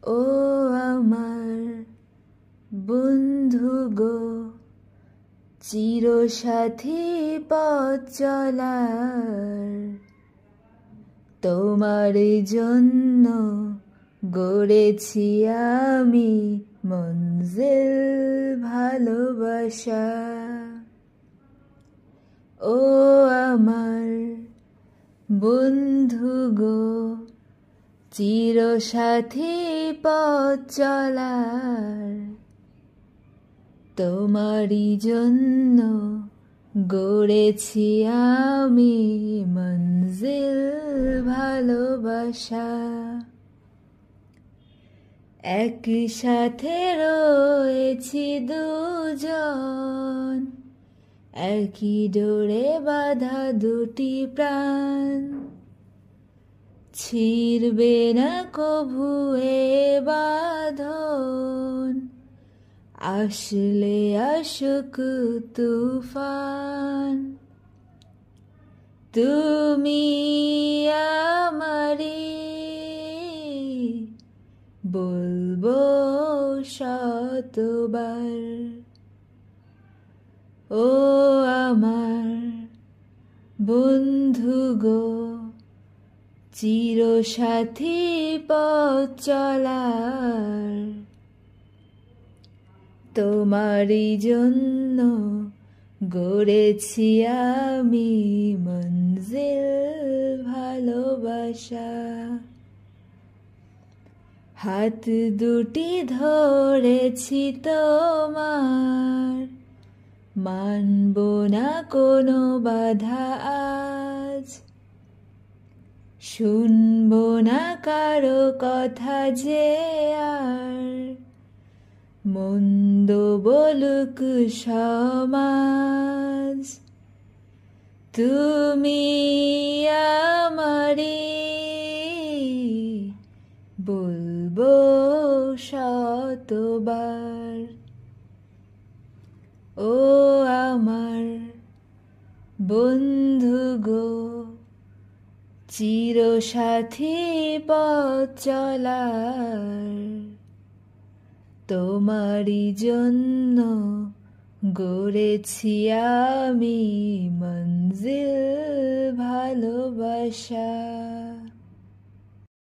ও আমার বন্ধু গো, চিরসাথী পথ চলার, তোমার জন্য গড়েছি আমি মঞ্জিল ভালোবাসা। ও আমার বন্ধু গো, চিরসাথী পথ চলার, তোমারই জন্য গড়েছি আমি মঞ্জিল ভালোবাসা। একই সাথে রয়েছি দুজন, একই ডোরে বাঁধা দুটি প্রাণ, ছিড়বে না কভু এ বাঁধন, আসলে আসুক তুফান। তুমি আমারি বলবো শতবার। ও আমার বন্ধু গো, চিরসাথী পথ চলার, তোমারই জন্য গড়েছি আমি মঞ্জিল ভালোবাসা। হাত দুটি ধরেছি তোমার, মানব না কোনো বাধা আজ, শুনব না কারো কথা যে আর, মন্দ বলুক সমাজ। তুমি আমারি বলবো শতবার। ও আমার বন্ধু গো, চিরসাথী পথ চলার, তোমারই জন্য গড়েছি আমি মঞ্জিল ভালোবাসা।